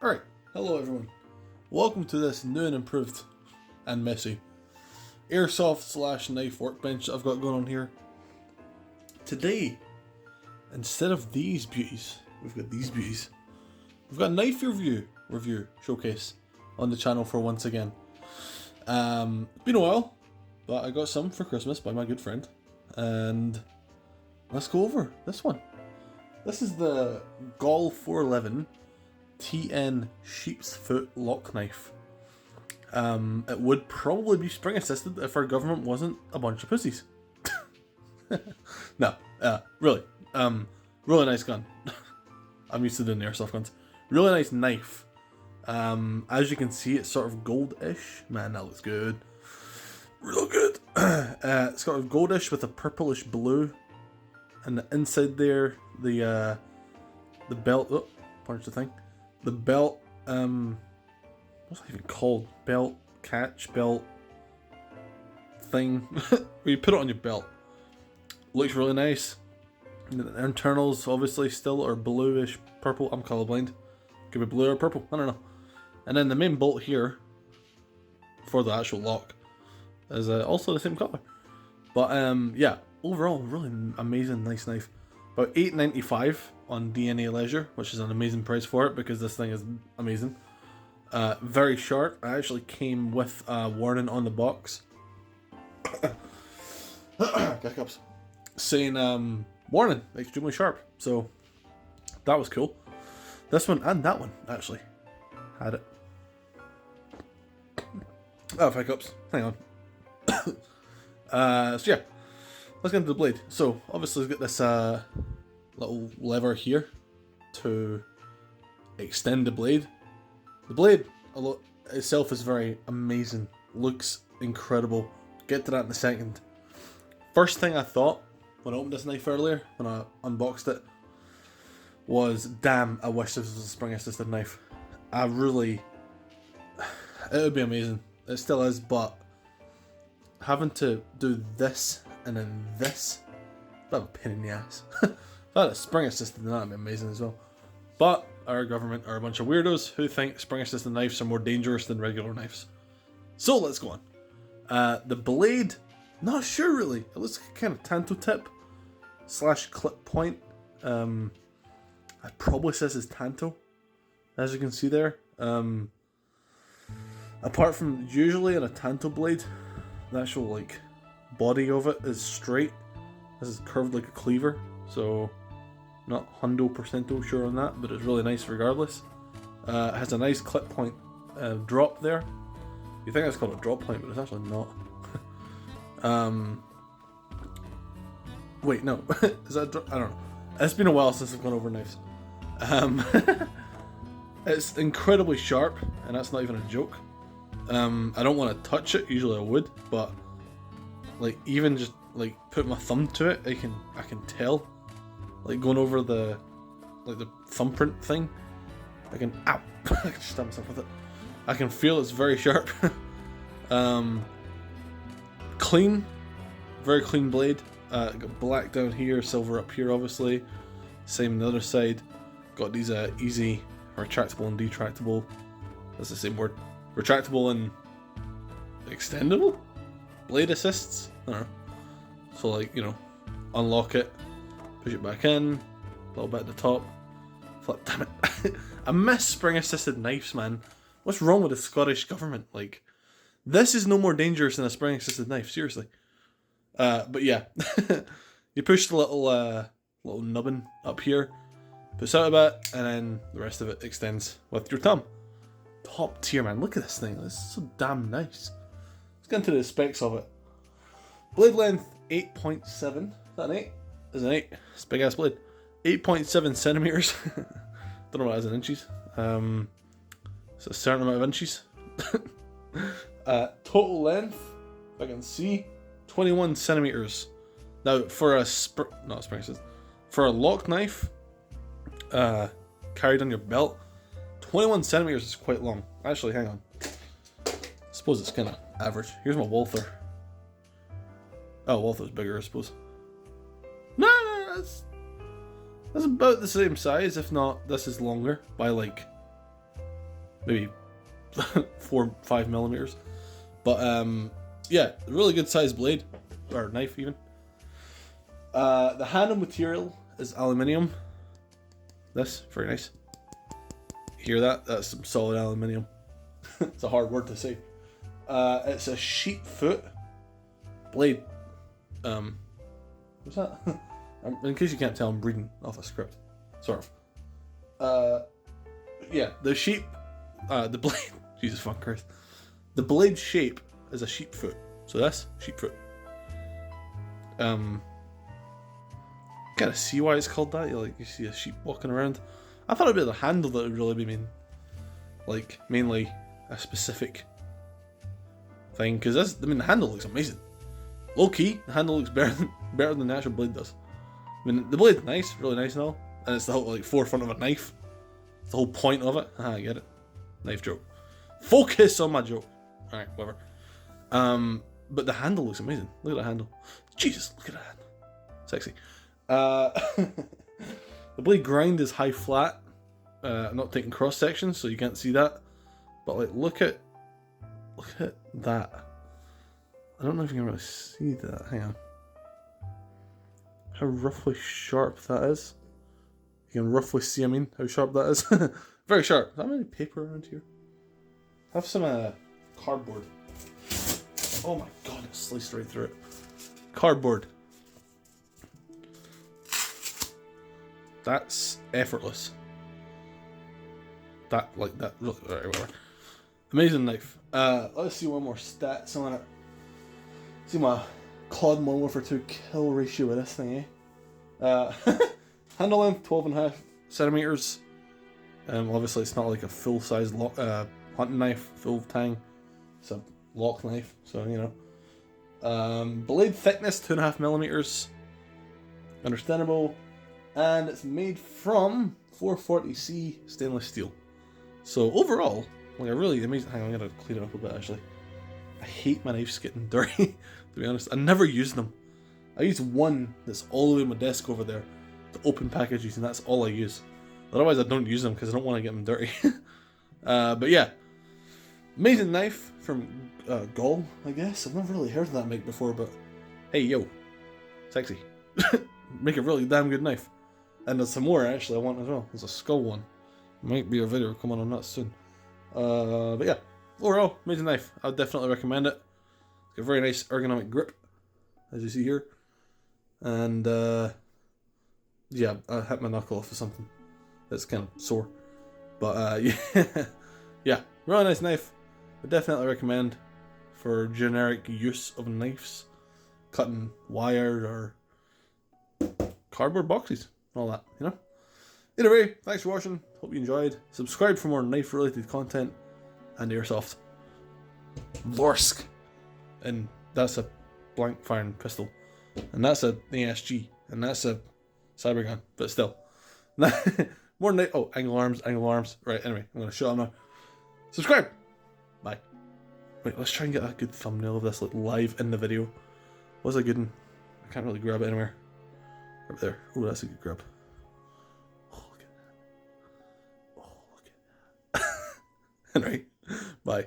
Alright, hello everyone. Welcome to this new and improved and messy airsoft slash knife workbench that I've got going on here. Today, instead of these beauties, we've got these beauties. We've got a knife review showcase on the channel for once again. It's been a while, but I got some for Christmas by my good friend. And let's go over this one. This is the GOL 411 TN sheep's foot lock knife. It would probably be spring assisted if our government wasn't a bunch of pussies. No, really. Really nice gun. I'm used to doing airsoft guns. Really nice knife. As you can see, it's sort of goldish. Man, that looks good. Real good. It's sort of goldish with a purplish blue. And the inside there, the belt. Oh, punch the thing. The belt, what's that even called? Belt, catch, belt thing. Where you put it on your belt. Looks really nice. The internals obviously still are bluish purple. I'm colorblind. Could be blue or purple. I don't know. And then the main bolt here for the actual lock is also the same color. But yeah, overall really amazing, nice knife. About $8.95 on DNA Leisure, which is an amazing price for it because this thing is amazing. Very sharp. I actually came with a warning on the box. Hiccups. Saying warning, extremely sharp. So that was cool. This one and that one actually had it. Oh, hiccups. Hang on. So yeah, let's get into the blade. So obviously we've got this little lever here to extend the blade. The blade itself is very amazing. Looks incredible. Get to that in a second. First thing I thought when I opened this knife earlier, when I unboxed it, was damn, I wish this was a spring assisted knife. It would be amazing. It still is, but having to do this and then this, that would be a pain in the ass. If I had a spring assisted, then that'd be amazing as well. But our government are a bunch of weirdos who think spring assisted knives are more dangerous than regular knives. So let's go on. The blade, not sure really. It looks like a kind of tanto tip slash clip point. It probably says it's tanto, as you can see there. Apart from usually in a tanto blade, the actual like body of it is straight. This is curved like a cleaver, so not 100% sure on that, but it's really nice regardless. It has a nice clip point drop there. You think that's called a drop point, but it's actually not. Wait, no. Is that I don't know. It's been a while since I've gone over knives. It's incredibly sharp, and that's not even a joke. I don't want to touch it. Usually I would, but like even just like put my thumb to it, I can tell. Like going over the thumbprint thing, I can I can stab myself with it. I can feel it's very sharp. Clean, very clean blade. Got black down here, silver up here, obviously. Same on the other side. Got these easy retractable and detractable. That's the same word. Retractable and extendable blade assists. I don't know. So like, you know, unlock it, push it back in, a little bit at the top, flip. Damn it! I miss spring assisted knives, man. What's wrong with the Scottish government? Like, this is no more dangerous than a spring assisted knife. Seriously. But yeah, you push the little nubbin up here, push out a bit, and then the rest of it extends with your thumb. Top tier, man. Look at this thing. This is so damn nice. Let's get into the specs of it. Blade length 8.7. Is that an 8? It's an 8. It's a big ass blade. 8.7 centimeters. Don't know what that is in inches. It's a certain amount of inches. Total length, if I can see, 21 centimeters. Now, for for a lock knife carried on your belt, 21 centimeters is quite long. Actually, hang on. I suppose it's kind of average. Here's my Walther. Oh, Walther's bigger, I suppose. No, that's about the same size, if not, this is longer by like maybe 4-5 millimeters. But yeah, really good sized blade, or knife even. The handle material is aluminium. This, very nice. Hear that? That's some solid aluminium. It's a hard word to say. It's a sheep foot blade. What's that? In case you can't tell, I'm reading off a script. Sort of. Yeah, the sheep, the blade, Jesus fucking Christ. The blade shape is a sheep foot. So that's sheep foot. Gotta see why it's called that. You see a sheep walking around. I thought it'd be the handle that would really be mainly a specific thing. Because the handle looks amazing. Low key, the handle looks better than the actual blade does. I mean, the blade's nice, really nice and all, and it's the whole forefront of a knife. It's the whole point of it. I get it. Knife joke. Focus on my joke. All right, whatever. But the handle looks amazing. Look at that handle. Jesus, look at that handle. Sexy. The blade grind is high flat. I'm not taking cross sections, so you can't see that. But look at that. I don't know if you can really see that. Hang on. How roughly sharp that is. You can roughly see, how sharp that is. Very sharp. Is that any paper around here? I have some cardboard. Oh my god, it sliced right through it. Cardboard. That's effortless. That, really, whatever. Amazing knife. Let's see one more stats on it. See my COD Modern Warfare 2 kill ratio with this thing, eh? Handle length, 12.5 centimeters. Obviously it's not like a full-size hunting knife, full tang. It's a lock knife, so blade thickness, 2.5 millimeters. Understandable. And it's made from 440C stainless steel. So overall, a really amazing. Hang on, I'm gonna clean it up a bit actually. I hate my knives getting dirty, to be honest. I never use them. I use one that's all the way on my desk over there to open packages, and that's all I use. Otherwise I don't use them because I don't want to get them dirty. But yeah, amazing knife from GOL, I guess. I've never really heard of that make before, but hey, yo, sexy. Make a really damn good knife. And there's some more actually I want as well. There's a skull one. Might be a video coming on that soon. But yeah, overall, amazing knife. I would definitely recommend it. It's got a very nice ergonomic grip, as you see here. And yeah, I hit my knuckle off or something. That's kind of sore. But yeah, really nice knife. I definitely recommend for generic use of knives, cutting wire or cardboard boxes and all that, Either way, thanks for watching. Hope you enjoyed. Subscribe for more knife related content and airsoft. Lorsk. And that's a blank firing pistol. And that's a ASG. And that's a cyber gun. But still. More knife. Oh, angle arms. Right, anyway, I'm going to shut up now. Subscribe. Bye. Wait, let's try and get a good thumbnail of this live in the video. What's a good one? I can't really grab it anywhere. Right there. Oh, that's a good grab. Oh, look at that. Oh, look at that. Anyway, bye.